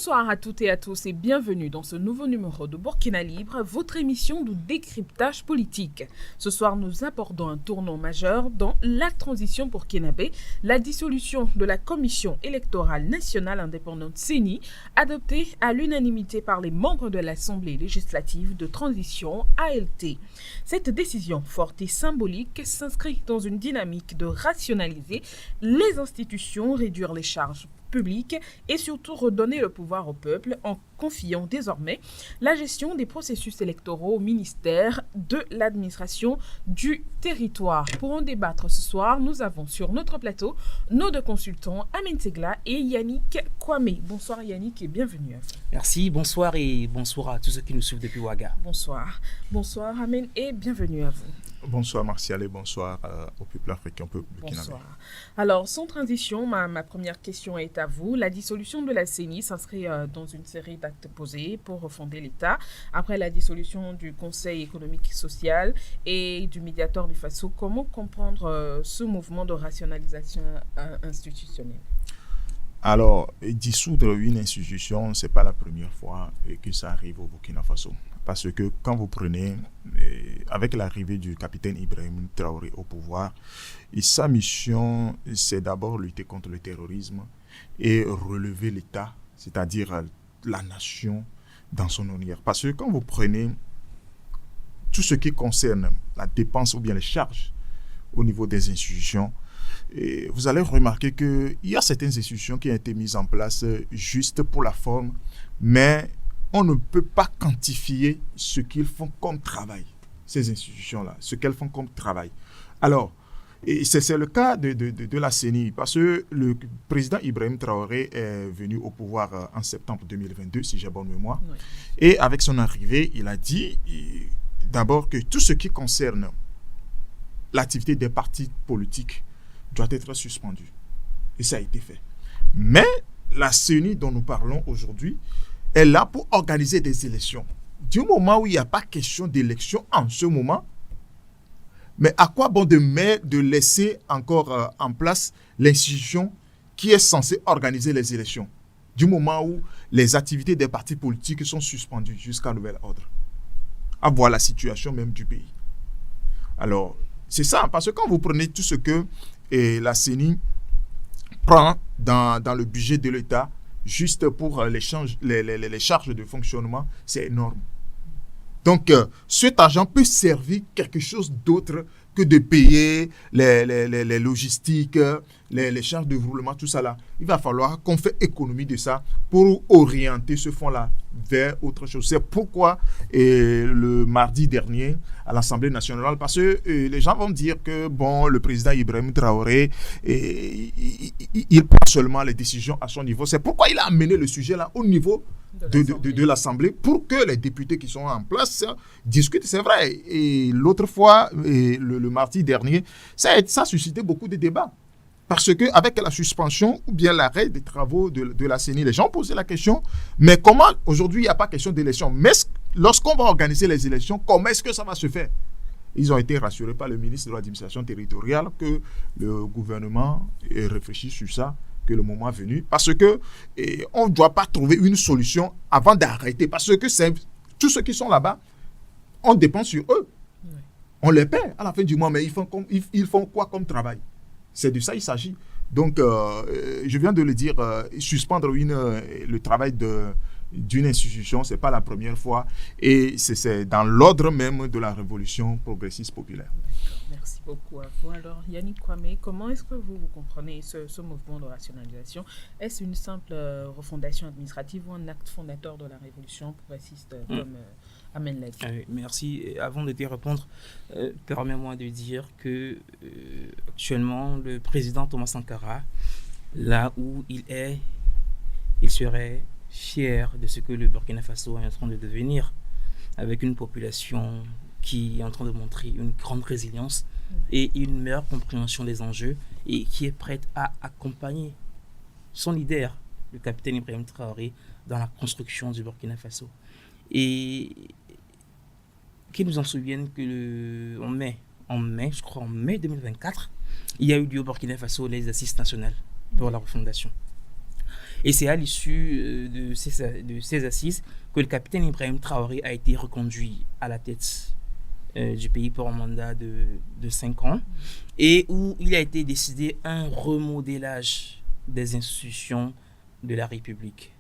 Bonsoir à toutes et à tous et bienvenue dans ce nouveau numéro de Burkina Libre, votre émission de décryptage politique. Ce soir, nous abordons un tournant majeur dans la transition burkinabé, la dissolution de la Commission électorale nationale indépendante CENI, adoptée à l'unanimité par les membres de l'Assemblée législative de transition ALT. Cette décision forte et symbolique s'inscrit dans une dynamique de rationaliser les institutions, réduire les charges public et surtout redonner le pouvoir au peuple en confiant désormais la gestion des processus électoraux au ministère de l'administration du territoire. Pour en débattre ce soir, nous avons sur notre plateau nos deux consultants, Amen Segla et Yannick Kwame. Bonsoir Yannick et bienvenue à vous. Merci, bonsoir et bonsoir à tous ceux qui nous suivent depuis Ouaga. Bonsoir. Bonsoir Amen et bienvenue à vous. Bonsoir Martial et bonsoir au peuple africain, au peuple burkinabé. Bonsoir. Alors, sans transition, ma première question est à vous. La dissolution de la CENI s'inscrit dans une série d'actes posés pour refonder l'État. Après la dissolution du Conseil économique et social et du médiateur du FASO, comment comprendre ce mouvement de rationalisation institutionnelle? Alors, dissoudre une institution, ce n'est pas la première fois que ça arrive au Burkina Faso. Parce que quand vous prenez, avec l'arrivée du capitaine Ibrahim Traoré au pouvoir, sa mission, c'est d'abord lutter contre le terrorisme et relever l'État, c'est-à-dire la nation dans son honneur. Parce que quand vous prenez tout ce qui concerne la dépense ou bien les charges au niveau des institutions, vous allez remarquer qu'il y a certaines institutions qui ont été mises en place juste pour la forme, mais on ne peut pas quantifier ce qu'ils font comme travail, ces institutions-là, ce qu'elles font comme travail. Alors, c'est le cas de la CENI, parce que le président Ibrahim Traoré est venu au pouvoir en septembre 2022, si j'ai bonne mémoire. Oui. Et avec son arrivée, il a dit d'abord que tout ce qui concerne l'activité des partis politiques doit être suspendu. Et ça a été fait. Mais la CENI dont nous parlons aujourd'hui est là pour organiser des élections. Du moment où il n'y a pas question d'élection en ce moment, mais à quoi bon de laisser encore en place l'institution qui est censée organiser les élections, du moment où les activités des partis politiques sont suspendues jusqu'à nouvel ordre. À voir la situation même du pays. Alors, c'est ça, parce que quand vous prenez tout ce que la CENI prend dans le budget de l'État, juste pour les charges de fonctionnement, c'est énorme. Donc, cet argent peut servir quelque chose d'autre que de payer les logistiques, les charges de roulement, tout ça là. Il va falloir qu'on fasse économie de ça pour orienter ce fonds-là vers autre chose. C'est pourquoi le mardi dernier, à l'Assemblée nationale, parce que les gens vont dire que bon, le président Ibrahim Traoré, il prend seulement les décisions à son niveau. C'est pourquoi il a amené le sujet là au niveau de l'Assemblée pour que les députés qui sont en place discutent. C'est vrai. Et l'autre fois, le mardi dernier, ça a suscité beaucoup de débats. Parce qu'avec la suspension ou bien l'arrêt des travaux de la CENI, les gens posaient la question, mais comment aujourd'hui il n'y a pas question d'élection? Mais lorsqu'on va organiser les élections, comment est-ce que ça va se faire? Ils ont été rassurés par le ministre de l'administration territoriale que le gouvernement réfléchit sur ça, que le moment est venu, parce que on ne doit pas trouver une solution avant d'arrêter, parce que tous ceux qui sont là-bas, on dépense sur eux. Oui. On les paie à la fin du mois, mais ils font quoi comme travail? C'est de ça il s'agit. Donc, je viens de le dire, suspendre le travail d'une institution, ce n'est pas la première fois. Et c'est dans l'ordre même de la révolution progressiste populaire. D'accord, merci beaucoup à vous. Alors, Yannick Kwame, comment est-ce que vous comprenez ce mouvement de rationalisation? Est-ce une simple refondation administrative ou un acte fondateur de la révolution progressiste comme Amen l'a dit? Merci. Et avant de te répondre, permets-moi de dire que actuellement, le président Thomas Sankara, là où il est, il serait fier de ce que le Burkina Faso est en train de devenir, avec une population qui est en train de montrer une grande résilience et une meilleure compréhension des enjeux et qui est prête à accompagner son leader, le capitaine Ibrahim Traoré, dans la construction du Burkina Faso. Et qui nous en souviennent que en mai 2024, il y a eu lieu au Burkina Faso les assises nationales pour la refondation. Et c'est à l'issue de ces assises que le capitaine Ibrahim Traoré a été reconduit à la tête du pays pour un mandat de 5 ans, et où il a été décidé un remodélage des institutions de la République.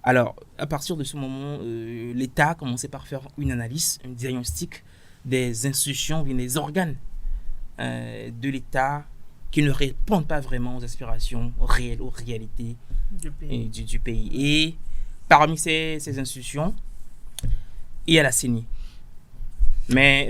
Alors, à partir de ce moment, l'État a commencé par faire une analyse, un diagnostic des institutions, des organes de l'État qui ne répondent pas vraiment aux aspirations réelles, aux réalités du pays. Et parmi ces institutions, il y a la CENI. Mais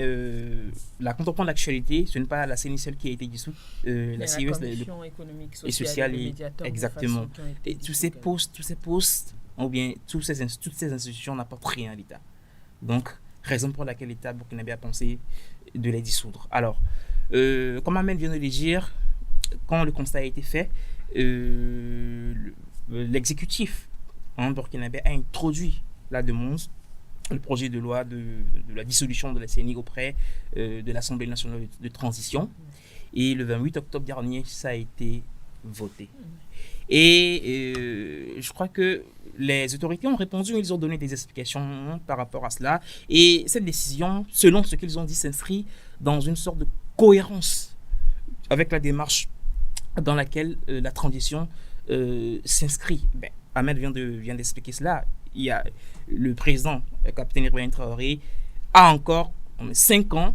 là, quand on prend l'actualité, ce n'est pas la CENI seule qui a été dissoute. La CES, Commission économique, sociale et exactement. Et tous ces postes, ou bien toutes ces institutions n'apportent rien à l'État. Donc, raison pour laquelle l'État burkinabé a pensé de les dissoudre. Alors, comme Ahmed vient de le dire, quand le constat a été fait, l'exécutif burkinabé a introduit la demande, le projet de loi de la dissolution de la CENI auprès de l'Assemblée nationale de transition. Et le 28 octobre dernier, ça a été voté. Et je crois que les autorités ont répondu, ils ont donné des explications par rapport à cela. Et cette décision, selon ce qu'ils ont dit, s'inscrit dans une sorte de cohérence avec la démarche dans laquelle la transition s'inscrit. Ahmed vient d'expliquer cela. Il y a le président, le capitaine Ibrahim Traoré, a encore 5 ans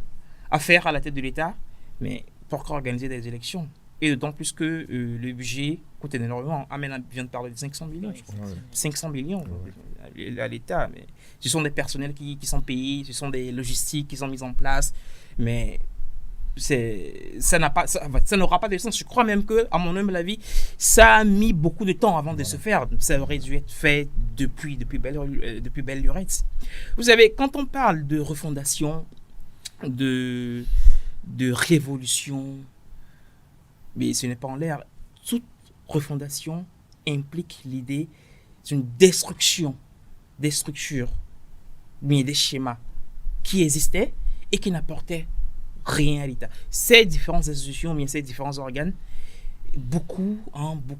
à faire à la tête de l'État, mais pourquoi organiser des élections? Et d'autant plus que le budget coûte énormément. Ahmed vient de parler de 500 millions, je crois. 500 millions à l'État. Mais ce sont des personnels qui sont payés, ce sont des logistiques qui sont mises en place, mais ça n'aura pas de sens. Je crois même que, à mon humble avis, ça a mis beaucoup de temps avant de se faire. Ça aurait dû être fait depuis belle lurette. Vous savez, quand on parle de refondation, de révolution, mais ce n'est pas en l'air. Toute refondation implique l'idée d'une destruction des structures, mais des schémas qui existaient et qui n'apportaient rien à l'État. Ces différentes institutions, mais ces différents organes, beaucoup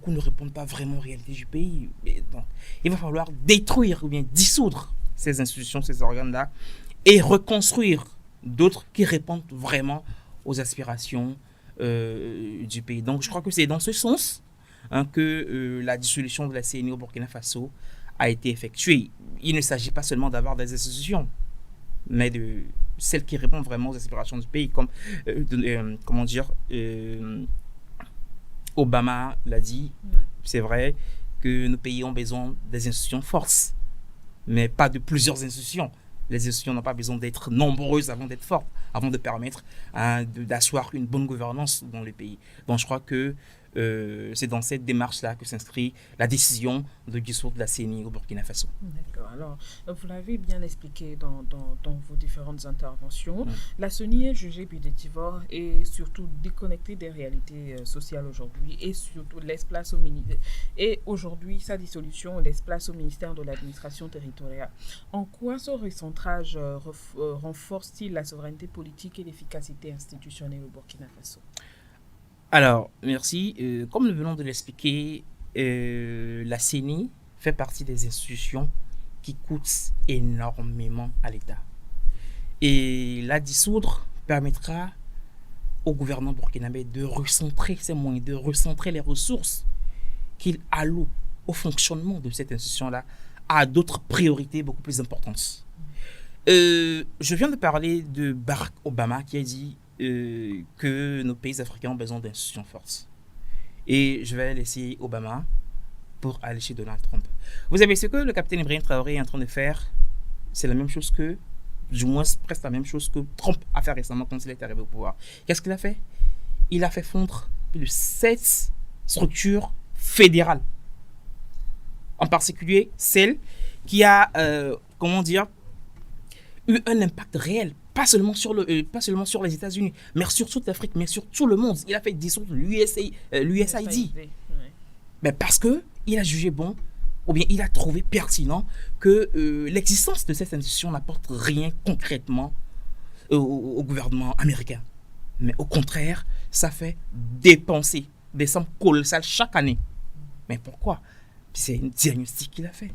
ne répondent pas vraiment aux réalités du pays. Donc, il va falloir détruire ou bien dissoudre ces institutions, ces organes-là, et reconstruire d'autres qui répondent vraiment aux aspirations du pays. Donc, je crois que c'est dans ce sens que la dissolution de la CENI au Burkina Faso a été effectuée. Il ne s'agit pas seulement d'avoir des institutions, mais de celles qui répondent vraiment aux aspirations du pays, comme Obama l'a dit. Ouais. C'est vrai que nos pays ont besoin des institutions fortes, mais pas de plusieurs institutions. Les institutions n'ont pas besoin d'être nombreuses avant d'être fortes, avant de permettre d'asseoir une bonne gouvernance dans le pays. Donc je crois que c'est dans cette démarche-là que s'inscrit la décision de dissoudre la CENI au Burkina Faso. D'accord. Alors, vous l'avez bien expliqué dans vos différentes interventions. La CENI est jugée budgétivore et surtout déconnectée des réalités sociales aujourd'hui, et surtout laisse place au ministère. Et aujourd'hui, sa dissolution laisse place au ministère de l'administration territoriale. En quoi ce recentrage renforce-t-il la souveraineté politique et l'efficacité institutionnelle au Burkina Faso? Alors, merci. Comme nous venons de l'expliquer, la CENI fait partie des institutions qui coûtent énormément à l'État. Et la dissoudre permettra au gouvernement burkinabé de recentrer ses moyens, de recentrer les ressources qu'il alloue au fonctionnement de cette institution-là à d'autres priorités beaucoup plus importantes. Je viens de parler de Barack Obama qui a dit que nos pays africains ont besoin d'institutions fortes. Et je vais laisser Obama pour aller chez Donald Trump. Vous savez, ce que le capitaine Ibrahim Traoré est en train de faire, c'est la même chose que, du moins presque la même chose que Trump a fait récemment quand il est arrivé au pouvoir. Qu'est-ce qu'il a fait? Il a fait fondre plus de 7 structures fédérales. En particulier, celle qui a, eu un impact réel, pas seulement sur les États-Unis, mais sur toute l'Afrique, mais sur tout le monde. Il a fait dissoudre l'USAID. Mais parce qu'il a jugé bon, ou bien il a trouvé pertinent que l'existence de cette institution n'apporte rien concrètement au gouvernement américain. Mais au contraire, ça fait dépenser des sommes colossales chaque année. Mais pourquoi? C'est un diagnostic qu'il a fait.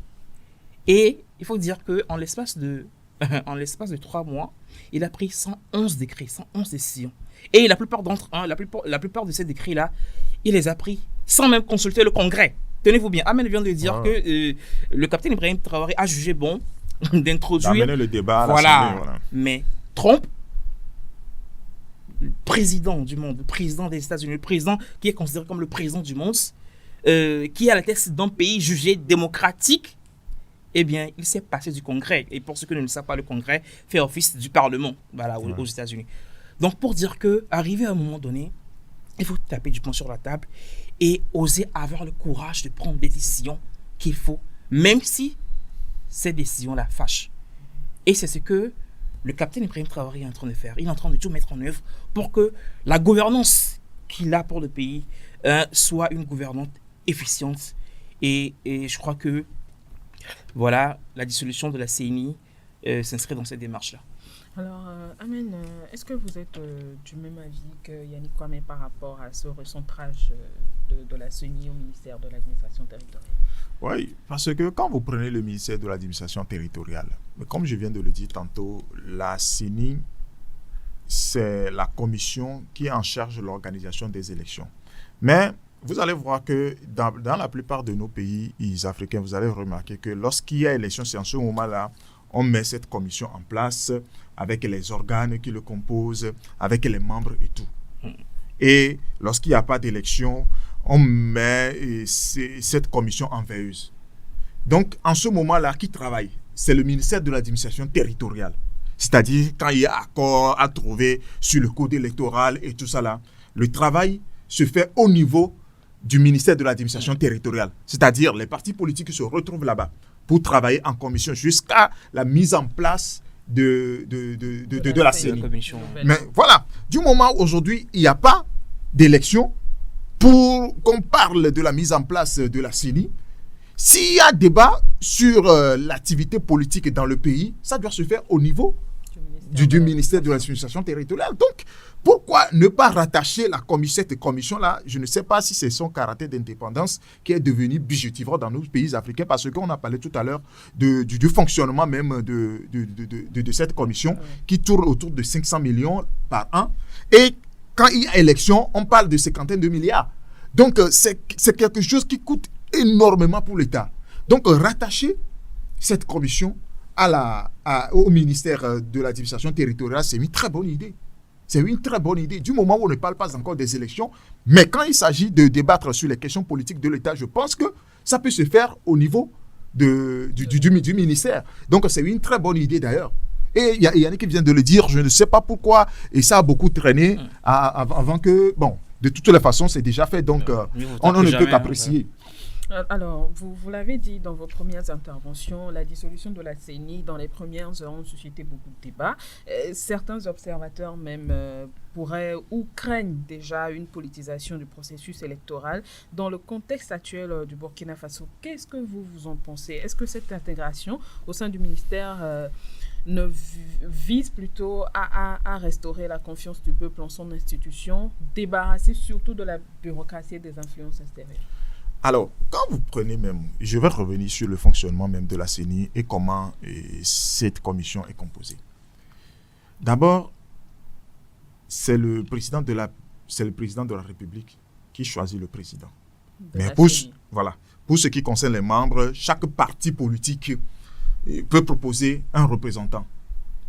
Et il faut dire qu'en l'espace de 3 mois, il a pris 111 décrets, 111 décisions. Et la plupart de ces décrets-là, il les a pris sans même consulter le Congrès. Tenez-vous bien, Ahmed vient de dire que le capitaine Ibrahim Traoré a jugé bon d'introduire... D'amener le débat à voilà. l'Assemblée. Voilà. Mais Trump, le président du monde, le président des États-Unis, le président qui est considéré comme le président du monde, qui est à la tête d'un pays jugé démocratique, eh bien, il s'est passé du Congrès. Et pour ceux qui ne le savent pas, le Congrès fait office du Parlement, voilà, aux États-Unis. Donc, pour dire qu'arrivé à un moment donné, il faut taper du poing sur la table et oser avoir le courage de prendre des décisions qu'il faut, même si ces décisions-là fâchent. Et c'est ce que le capitaine Ibrahim Traoré est en train de faire. Il est en train de tout mettre en œuvre pour que la gouvernance qu'il a pour le pays soit une gouvernance efficiente. Et je crois que voilà, la dissolution de la CENI s'inscrit dans cette démarche-là. Alors, Amen, est-ce que vous êtes du même avis que Yannick Kwame par rapport à ce recentrage de la CENI au ministère de l'administration territoriale? Oui, parce que quand vous prenez le ministère de l'administration territoriale, comme je viens de le dire tantôt, la CENI, c'est la commission qui est en charge de l'organisation des élections. Mais vous allez voir que dans la plupart de nos pays africains, vous allez remarquer que lorsqu'il y a élection, c'est en ce moment-là, on met cette commission en place avec les organes qui le composent, avec les membres et tout. Et lorsqu'il n'y a pas d'élection, on met cette commission en veilleuse. Donc, en ce moment-là, qui travaille? C'est le ministère de l'administration territoriale. C'est-à-dire, quand il y a accord à trouver sur le code électoral et tout ça là, le travail se fait au niveau du ministère de l'administration territoriale. C'est-à-dire, les partis politiques se retrouvent là-bas pour travailler en commission jusqu'à la mise en place de la CENI. Mais voilà, du moment où aujourd'hui, il n'y a pas d'élection, pour qu'on parle de la mise en place de la CENI, s'il y a débat sur l'activité politique dans le pays, ça doit se faire au niveau du ministère de l'administration territoriale. Donc, pourquoi ne pas rattacher cette commission-là? Je ne sais pas si c'est son caractère d'indépendance qui est devenu bijoutier dans nos pays africains, parce qu'on a parlé tout à l'heure du fonctionnement même de cette commission qui tourne autour de 500 millions par an. Et quand il y a élection, on parle de cinquantaine de milliards. Donc, c'est quelque chose qui coûte énormément pour l'État. Donc, rattacher cette commission au ministère de l'administration territoriale, c'est une très bonne idée. C'est une très bonne idée. Du moment où on ne parle pas encore des élections, mais quand il s'agit de débattre sur les questions politiques de l'État, je pense que ça peut se faire au niveau du ministère. Donc, c'est une très bonne idée d'ailleurs. Et il y a Yannick qui vient de le dire, je ne sais pas pourquoi, et ça a beaucoup traîné avant que, bon, de toutes les façons, c'est déjà fait, donc on ne peut qu'apprécier. Alors, vous l'avez dit dans vos premières interventions, la dissolution de la CENI dans les premières heures ont suscité beaucoup de débats. Certains observateurs même pourraient ou craignent déjà une politisation du processus électoral. Dans le contexte actuel du Burkina Faso, qu'est-ce que vous en pensez? Est-ce que cette intégration au sein du ministère ne vise plutôt à restaurer la confiance du peuple en son institution, débarrasser surtout de la bureaucratie et des influences extérieures? Alors, quand vous prenez même, je vais revenir sur le fonctionnement même de la CENI et comment cette commission est composée. D'abord, c'est le président de la République qui choisit le président. Mais pour ce qui concerne les membres, chaque parti politique peut proposer un représentant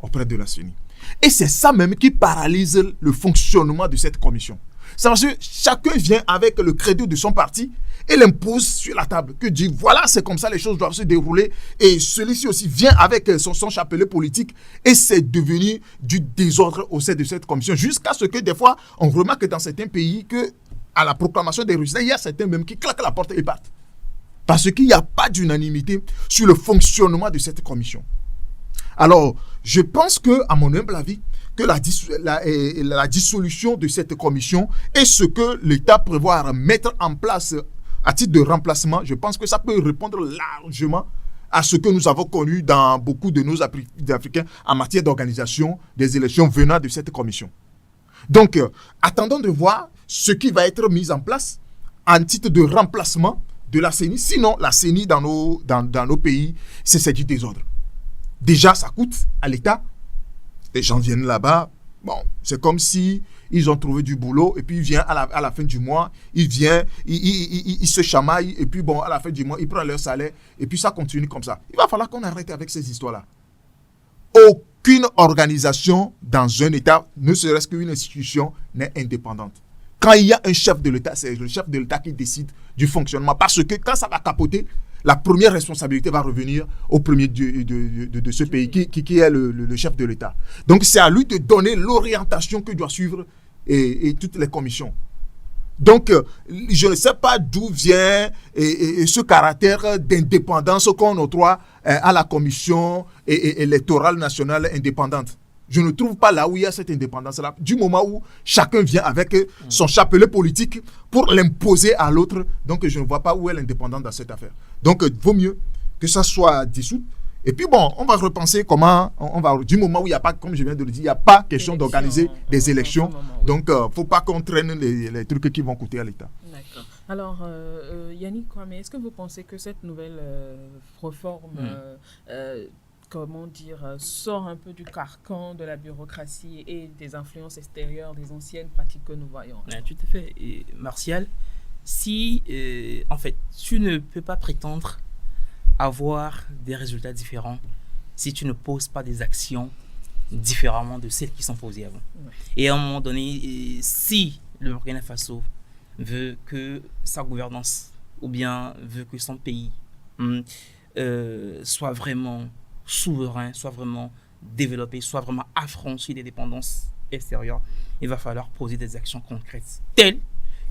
auprès de la CENI. Et c'est ça même qui paralyse le fonctionnement de cette commission. C'est parce que chacun vient avec le credo de son parti et l'impose sur la table, que dit voilà, c'est comme ça les choses doivent se dérouler, et celui-ci aussi vient avec son chapelet politique, et c'est devenu du désordre au sein de cette commission, jusqu'à ce que des fois on remarque dans certains pays que à la proclamation des résultats, il y a certains même qui claquent la porte et partent, parce qu'il n'y a pas d'unanimité sur le fonctionnement de cette commission. Alors, je pense que, à mon humble avis, que la dissolution de cette commission est ce que l'État prévoit mettre en place à titre de remplacement. Je pense que ça peut répondre largement à ce que nous avons connu dans beaucoup de nos Africains en matière d'organisation des élections venant de cette commission. Donc, attendons de voir ce qui va être mis en place en titre de remplacement de la CENI. Sinon, la CENI dans nos pays, c'est du désordre. Déjà, ça coûte à l'État. Les gens viennent là-bas. Bon, c'est comme si ils ont trouvé du boulot et puis il vient à la fin du mois, il se chamaille et puis bon, à la fin du mois, ils prennent leur salaire et puis ça continue comme ça. Il va falloir qu'on arrête avec ces histoires-là. Aucune organisation dans un État, ne serait-ce qu'une institution, n'est indépendante. Quand il y a un chef de l'État, c'est le chef de l'État qui décide du fonctionnement. Parce que quand ça va capoter, la première responsabilité va revenir au premier de ce pays, qui est le chef de l'État. Donc c'est à lui de donner l'orientation que doit suivre et toutes les commissions. Donc, je ne sais pas d'où vient ce caractère d'indépendance qu'on octroie à la commission électorale nationale indépendante. Je ne trouve pas là où il y a cette indépendance-là, du moment où chacun vient avec son chapelet politique pour l'imposer à l'autre. Donc, je ne vois pas où est l'indépendance dans cette affaire. Donc, il vaut mieux que ça soit dissous. Et puis, bon, on va repenser comment on va, du moment où il n'y a pas, comme je viens de le dire, il n'y a pas question d'organiser des élections. Donc, il ne faut pas qu'on traîne les trucs qui vont coûter à l'État. D'accord. Alors, Yannick Kwame, est-ce que vous pensez que cette nouvelle réforme comment dire, sort un peu du carcan de la bureaucratie et des influences extérieures des anciennes pratiques que nous voyons? Tout à fait. Et Martial, si, en fait, tu ne peux pas prétendre avoir des résultats différents si tu ne poses pas des actions différemment de celles qui sont posées avant. Ouais. Et à un moment donné, si le Burkina Faso veut que sa gouvernance ou bien veut que son pays soit vraiment souverain, soit vraiment développé, soit vraiment affranchi des dépendances extérieures, il va falloir poser des actions concrètes telles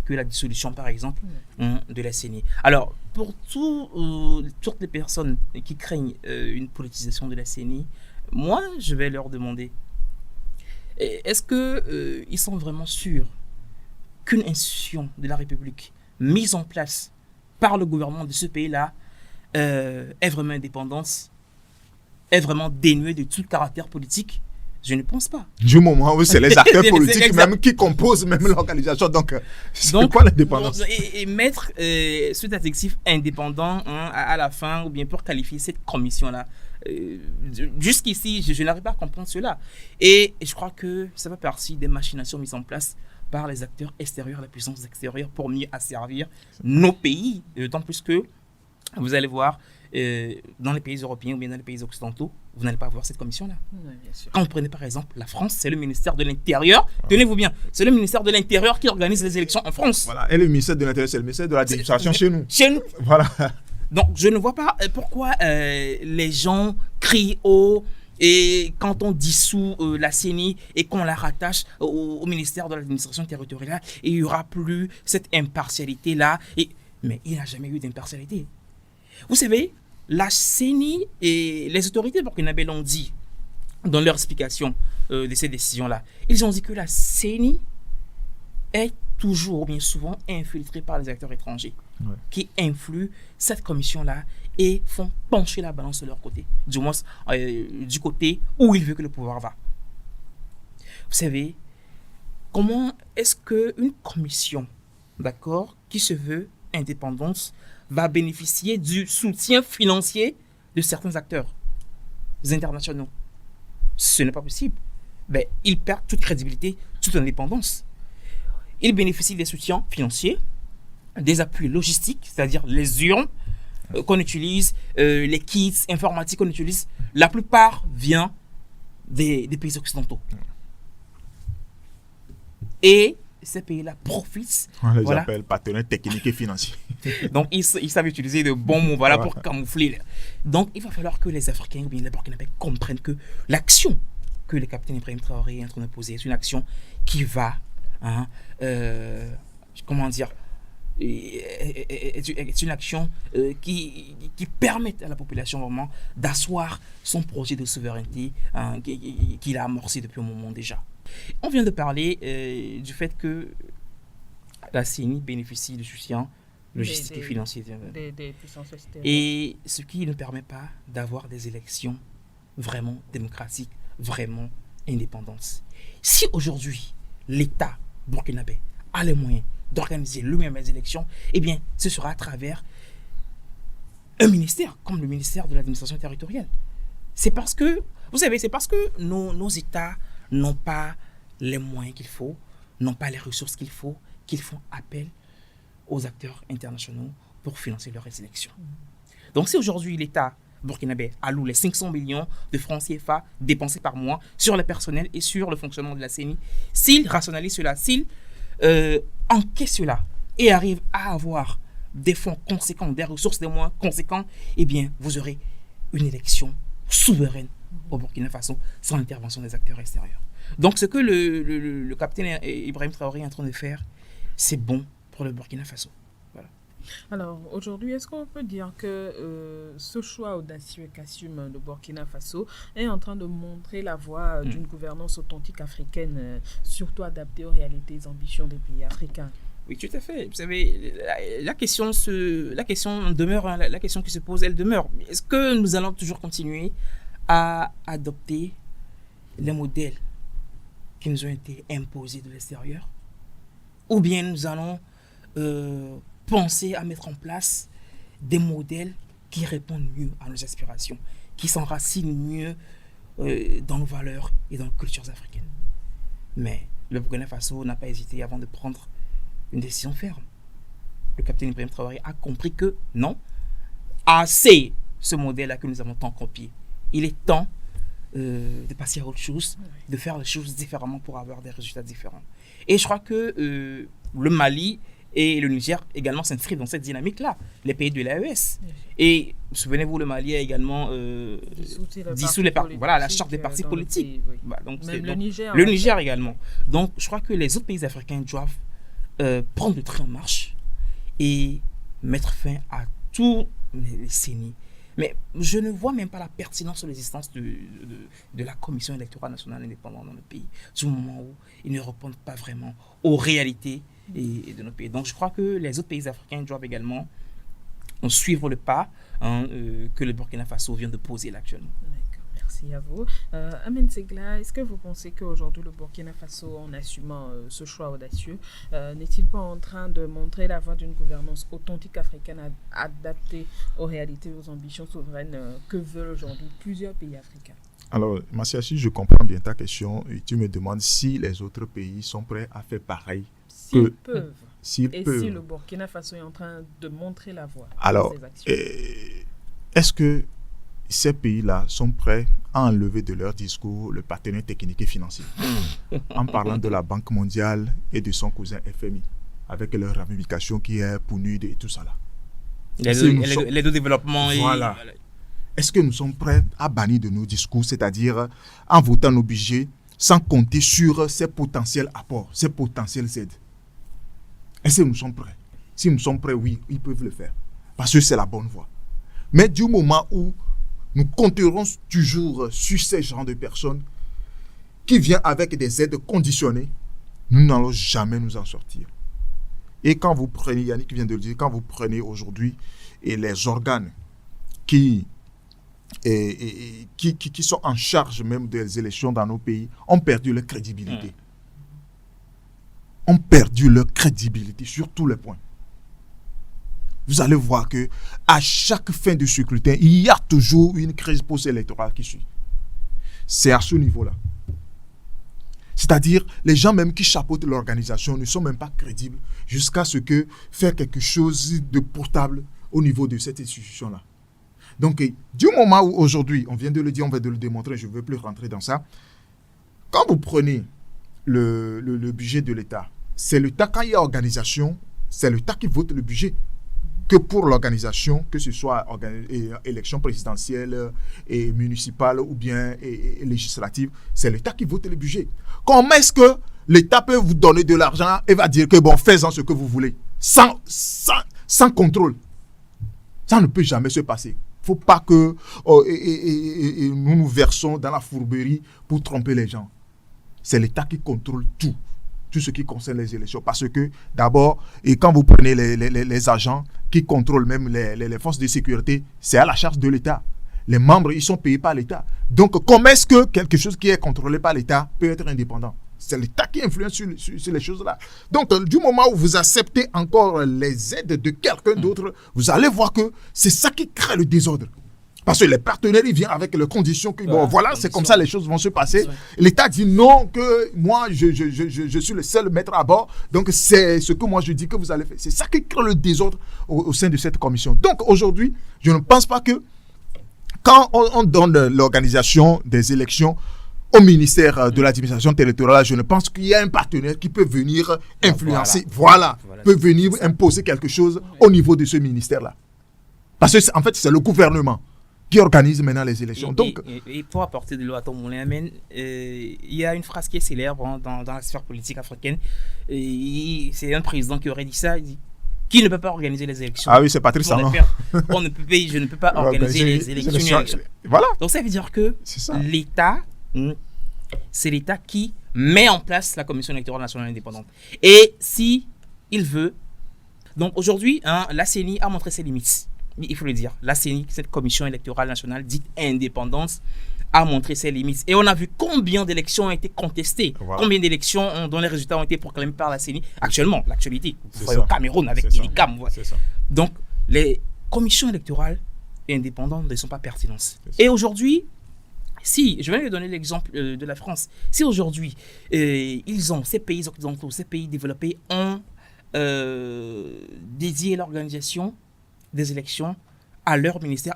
que la dissolution, par exemple, de la CENI. Alors, pour toutes les personnes qui craignent une politisation de la CENI, moi, je vais leur demander, est-ce qu'ils sont vraiment sûrs qu'une institution de la République mise en place par le gouvernement de ce pays-là est vraiment indépendante, est vraiment dénuée de tout caractère politique? Je ne pense pas. Du moment où c'est les acteurs politiques même qui composent même l'organisation. Donc c'est quoi l'indépendance? Et mettre cet adjectif indépendant à la fin, ou bien pour qualifier cette commission-là, jusqu'ici, je n'arrive pas à comprendre cela. Et je crois que ça fait partie des machinations mises en place par les acteurs extérieurs, la puissance extérieure, pour mieux asservir nos pays. D'autant plus que vous allez voir, dans les pays européens ou bien dans les pays occidentaux, vous n'allez pas voir cette commission-là. Oui, bien sûr. Quand vous prenez par exemple la France, c'est le ministère de l'Intérieur. Tenez-vous bien, c'est le ministère de l'Intérieur qui organise les élections en France. Voilà. Et le ministère de l'Intérieur, c'est le ministère de l'administration chez nous. Chez nous. Voilà. Donc, je ne vois pas pourquoi les gens crient haut et quand on dissout la CENI et qu'on la rattache au ministère de l'administration territoriale, il n'y aura plus cette impartialité-là. Mais il n'y a jamais eu d'impartialité. Vous savez, la CENI et les autorités burkinabées l'ont dit dans leur explication de ces décisions-là. Ils ont dit que la CENI est toujours, bien souvent, infiltrée par les acteurs étrangers qui influent cette commission-là et font pencher la balance de leur côté, du moins du côté où ils veulent que le pouvoir va. Vous savez, comment est-ce qu'une commission, d'accord, qui se veut indépendante, va bénéficier du soutien financier de certains acteurs internationaux? Ce n'est pas possible. Ben, ils perdent toute crédibilité, toute indépendance. Ils bénéficient des soutiens financiers, des appuis logistiques, c'est-à-dire les urnes qu'on utilise, les kits informatiques qu'on utilise. La plupart viennent des pays occidentaux. Et ces pays-là profitent. On les appelle partenaires techniques et financiers. Donc, ils savent utiliser de bons mots pour camoufler. Donc, il va falloir que les Africains ou bien les Burkinabés comprennent que l'action que le capitaine Ibrahim Traoré est en train de poser est une action qui va, comment dire, est une action qui permet à la population vraiment d'asseoir son projet de souveraineté qu'il a amorcé depuis un moment déjà. On vient de parler du fait que la CENI bénéficie de soutien logistique et financier des puissances extérieures. Et ce qui ne permet pas d'avoir des élections vraiment démocratiques, vraiment indépendantes. Si aujourd'hui, l'État burkinabé a les moyens d'organiser lui-même les élections, eh bien, ce sera à travers un ministère comme le ministère de l'administration territoriale. C'est parce que, vous savez, c'est parce que nos États n'ont pas les moyens qu'il faut, n'ont pas les ressources qu'il faut, qu'ils font appel aux acteurs internationaux pour financer leurs élections. Donc si aujourd'hui l'État burkinabé alloue les 500 millions de francs CFA dépensés par mois sur le personnel et sur le fonctionnement de la CENI, s'il rationalise cela, s'il encaisse cela et arrive à avoir des fonds conséquents, des ressources, des moyens conséquents, eh bien, vous aurez une élection souveraine au Burkina Faso sans intervention des acteurs extérieurs. Donc, ce que le capitaine Ibrahim Traoré est en train de faire, c'est bon pour le Burkina Faso. Voilà. Alors, aujourd'hui, est-ce qu'on peut dire que ce choix audacieux qu'assume le Burkina Faso est en train de montrer la voie d'une gouvernance authentique africaine, surtout adaptée aux réalités et ambitions des pays africains? Oui, tout à fait. Vous savez, la question demeure, hein, la question qui se pose, elle demeure. Est-ce que nous allons toujours continuer à adopter les modèles qui nous ont été imposés de l'extérieur? Ou bien nous allons penser à mettre en place des modèles qui répondent mieux à nos aspirations, qui s'enracinent mieux dans nos valeurs et dans nos cultures africaines? Mais le Burkina Faso n'a pas hésité avant de prendre une décision ferme. Le capitaine Ibrahim Traoré a compris que non, assez ce modèle-là que nous avons tant copié. Il est temps de passer à autre chose, de faire les choses différemment pour avoir des résultats différents. Et je crois que le Mali et le Niger également s'inscrivent dans cette dynamique-là, les pays de l'AES. Et souvenez-vous, le Mali a également dissous les partis, voilà, la charte des partis politiques. Pays, oui. Bah, donc, même le Niger également. Donc je crois que les autres pays africains doivent prendre le train en marche et mettre fin à tous les CENI. Mais je ne vois même pas la pertinence de l'existence de la Commission électorale nationale indépendante dans le pays, du moment où ils ne répondent pas vraiment aux réalités de nos pays. Donc je crois que les autres pays africains doivent également suivre le pas que le Burkina Faso vient de poser là actuellement. Merci à vous. Amen Segla, est-ce que vous pensez qu'aujourd'hui le Burkina Faso, en assumant ce choix audacieux, n'est-il pas en train de montrer la voie d'une gouvernance authentique africaine adaptée aux réalités et aux ambitions souveraines que veulent aujourd'hui plusieurs pays africains? Alors, Masiachi, je comprends bien ta question et tu me demandes si les autres pays sont prêts à faire pareil. S'ils peuvent. Si le Burkina Faso est en train de montrer la voie. Alors, est-ce que ces pays-là sont prêts à enlever de leur discours le partenaire technique et financier en parlant de la Banque mondiale et de son cousin FMI, avec leur ramification qui est PNUD et tout ça là. Les deux développements. Voilà. Est-ce que nous sommes prêts à bannir de nos discours, c'est-à-dire en votant nos budgets sans compter sur ces potentiels apports, ces potentielles aides? Est-ce que nous sommes prêts? Si nous sommes prêts, oui, ils peuvent le faire. Parce que c'est la bonne voie. Mais du moment où nous compterons toujours sur ces genres de personnes qui viennent avec des aides conditionnées, nous n'allons jamais nous en sortir. Et quand vous prenez, Yannick vient de le dire, quand vous prenez aujourd'hui les organes qui sont en charge même des élections dans nos pays, ont perdu leur crédibilité. Ont perdu leur crédibilité sur tous les points. Vous allez voir que à chaque fin de scrutin, il y a toujours une crise post-électorale qui suit. C'est à ce niveau-là. C'est-à-dire, les gens même qui chapeautent l'organisation ne sont même pas crédibles jusqu'à ce que faire quelque chose de portable au niveau de cette institution-là. Donc, du moment où aujourd'hui, on vient de le dire, on va de le démontrer, je ne veux plus rentrer dans ça. Quand vous prenez le budget de l'État, c'est l'État, quand il y a organisation, c'est l'État qui vote le budget. Que pour l'organisation, que ce soit élection présidentielle et municipale ou bien et législative, c'est l'État qui vote le budget. Comment est-ce que l'État peut vous donner de l'argent et va dire que bon, faites-en ce que vous voulez, sans contrôle? Ça ne peut jamais se passer. Il ne faut pas que nous nous versons dans la fourberie pour tromper les gens. C'est l'État qui contrôle tout ce qui concerne les élections. Parce que, d'abord, et quand vous prenez les agents qui contrôlent même les forces de sécurité, c'est à la charge de l'État. Les membres, ils sont payés par l'État. Donc, comment est-ce que quelque chose qui est contrôlé par l'État peut être indépendant? C'est l'État qui influence sur les choses-là. Donc, du moment où vous acceptez encore les aides de quelqu'un d'autre, vous allez voir que c'est ça qui crée le désordre. Parce que les partenaires, ils viennent avec les conditions. Bon, voilà, c'est comme ça les choses vont se passer. L'État dit non, que moi, je suis le seul maître à bord. Donc, c'est ce que moi, je dis que vous allez faire. C'est ça qui crée le désordre au sein de cette commission. Donc, aujourd'hui, je ne pense pas que quand on donne l'organisation des élections au ministère de l'administration territoriale, je ne pense qu'il y a un partenaire qui peut venir influencer, peut venir imposer quelque chose au niveau de ce ministère-là. Parce que, en fait, c'est le gouvernement qui organise maintenant les élections. Et pour apporter de l'eau à ton moulin, il y a une phrase qui est célèbre dans la sphère politique africaine. C'est un président qui aurait dit ça, il dit, qui ne peut pas organiser les élections. Ah oui, c'est Patrice Talon. Je ne peux pas organiser les élections. Voilà. Donc ça veut dire que l'État, c'est l'État qui met en place la Commission électorale nationale indépendante. Et si il veut, donc aujourd'hui, la CENI a montré ses limites. Il faut le dire, la CENI, cette commission électorale nationale dite indépendante, a montré ses limites. Et on a vu combien d'élections ont été contestées, combien d'élections dont les résultats ont été proclamés par la CENI. Actuellement, l'actualité, vous voyez au Cameroun avec l'INICAM. Donc, les commissions électorales indépendantes ne sont pas pertinentes. Et aujourd'hui, si, je vais lui donner l'exemple de la France, si aujourd'hui, ces pays occidentaux, ces pays développés ont dédié l'organisation des élections à leur ministère,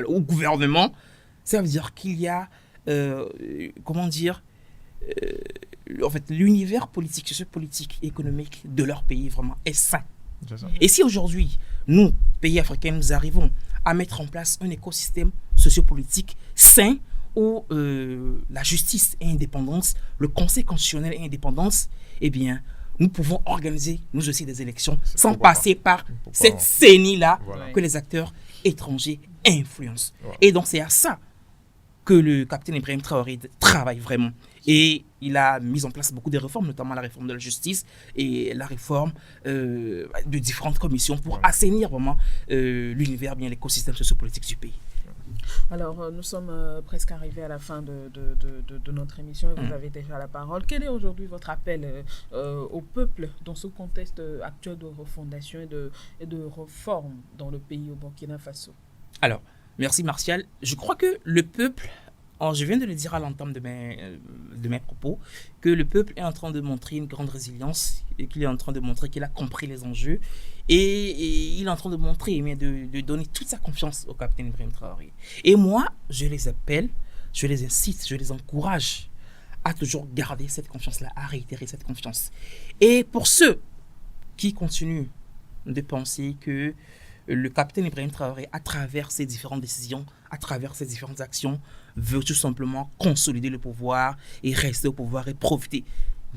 au gouvernement, ça veut dire qu'il y a, en fait, l'univers politique, sociopolitique, économique de leur pays vraiment est sain. Et si aujourd'hui, nous, pays africains, nous arrivons à mettre en place un écosystème sociopolitique sain où la justice est indépendante, le conseil constitutionnel est indépendant, eh bien, nous pouvons organiser, nous aussi, des élections sans passer par cette CENI-là que les acteurs étrangers influencent. Et donc, c'est à ça que le capitaine Ibrahim Traoré travaille vraiment. Et il a mis en place beaucoup de réformes, notamment la réforme de la justice et la réforme de différentes commissions pour assainir vraiment l'univers, bien l'écosystème sociopolitique du pays. Alors, nous sommes presque arrivés à la fin de notre émission et vous avez déjà la parole. Quel est aujourd'hui votre appel au peuple dans ce contexte actuel de refondation et de réforme dans le pays, au Burkina Faso? Alors, merci Martial. Je crois que le peuple, je viens de le dire à l'entame de mes propos, que le peuple est en train de montrer une grande résilience et qu'il est en train de montrer qu'il a compris les enjeux et il est en train de montrer, de donner toute sa confiance au capitaine Ibrahim Traoré. Et moi, je les appelle, je les incite, je les encourage à toujours garder cette confiance-là, à réitérer cette confiance. Et pour ceux qui continuent de penser que le capitaine Ibrahim Traoré, à travers ses différentes décisions, à travers ses différentes actions, veut tout simplement consolider le pouvoir et rester au pouvoir et profiter.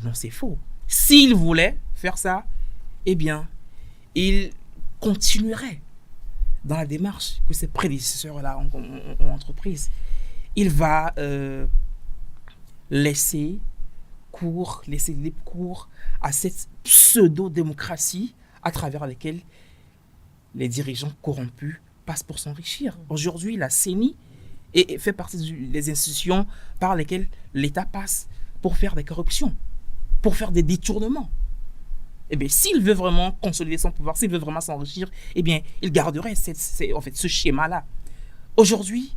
Non, c'est faux. S'il voulait faire ça, eh bien, il continuerait dans la démarche que ses prédécesseurs-là ont entreprise. Il va laisser libre cours à cette pseudo-démocratie à travers laquelle les dirigeants corrompus passent pour s'enrichir. Aujourd'hui, la CENI fait partie des institutions par lesquelles l'État passe pour faire des corruptions, pour faire des détournements. Eh bien, s'il veut vraiment consolider son pouvoir, s'il veut vraiment s'enrichir, eh bien, il garderait ce schéma-là. Aujourd'hui,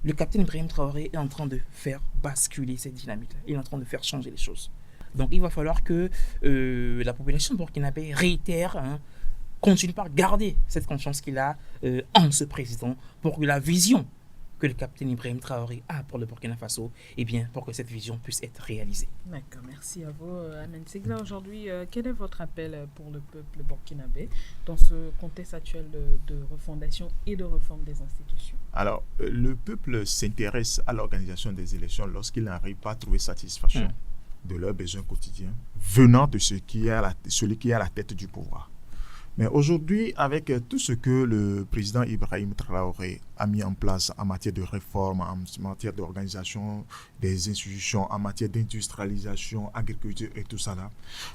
le capitaine Ibrahim Traoré est en train de faire basculer cette dynamique-là. Il est en train de faire changer les choses. Donc, il va falloir que la population burkinabé réitère, continue par garder cette confiance qu'il a en ce président pour que la vision que le capitaine Ibrahim Traoré a pour le Burkina Faso, eh bien, pour que cette vision puisse être réalisée. D'accord, merci à vous, Amen Sigla. Aujourd'hui, quel est votre appel pour le peuple burkinabé dans ce contexte actuel de refondation et de réforme des institutions? Alors, le peuple s'intéresse à l'organisation des élections lorsqu'il n'arrive pas à trouver satisfaction de leurs besoins quotidiens venant de celui qui est à la tête du pouvoir. Mais aujourd'hui, avec tout ce que le président Ibrahim Traoré a mis en place en matière de réforme, en matière d'organisation des institutions, en matière d'industrialisation, agriculture et tout ça là,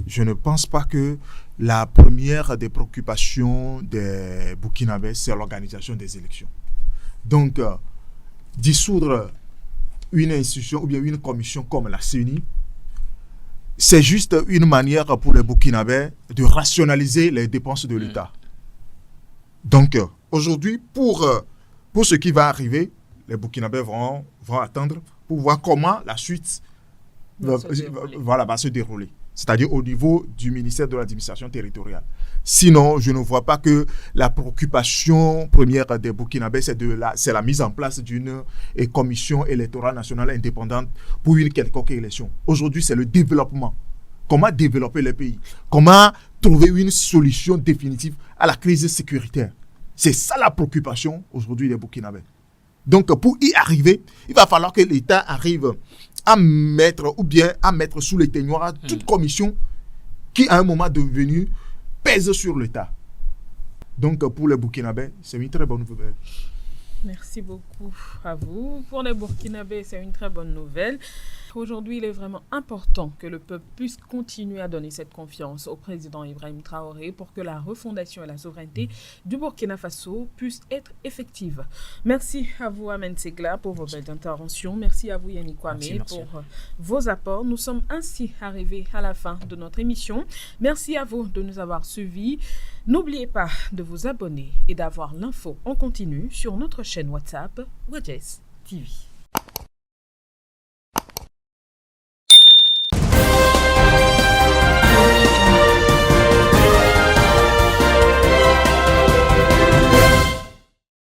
je ne pense pas que la première des préoccupations des Burkinabés, c'est l'organisation des élections. Donc, dissoudre une institution ou bien une commission comme la CENI, c'est juste une manière pour les Burkinabés de rationaliser les dépenses de l'État. Donc, aujourd'hui, pour ce qui va arriver, les Burkinabés vont attendre pour voir comment la suite va se dérouler. C'est-à-dire au niveau du ministère de l'administration territoriale. Sinon, je ne vois pas que la préoccupation première des Burkinabés, c'est la mise en place d'une commission électorale nationale indépendante pour une quelconque élection. Aujourd'hui, c'est le développement. Comment développer le pays? Comment trouver une solution définitive à la crise sécuritaire? C'est ça la préoccupation aujourd'hui des Burkinabés. Donc, pour y arriver, il va falloir que l'État arrive à mettre sous les ténoirs toute commission qui, à un moment devenu, pèse sur l'État. Donc, pour les Burkinabés, c'est une très bonne nouvelle. Merci beaucoup à vous. Pour les Burkinabés, c'est une très bonne nouvelle. Aujourd'hui, il est vraiment important que le peuple puisse continuer à donner cette confiance au président Ibrahim Traoré pour que la refondation et la souveraineté du Burkina Faso puissent être effectives. Merci à vous, Amen Segla, pour vos belles interventions. Merci à vous, Yannick Kwame, pour vos apports. Nous sommes ainsi arrivés à la fin de notre émission. Merci à vous de nous avoir suivis. N'oubliez pas de vous abonner et d'avoir l'info en continu sur notre chaîne WhatsApp, Wadjes TV.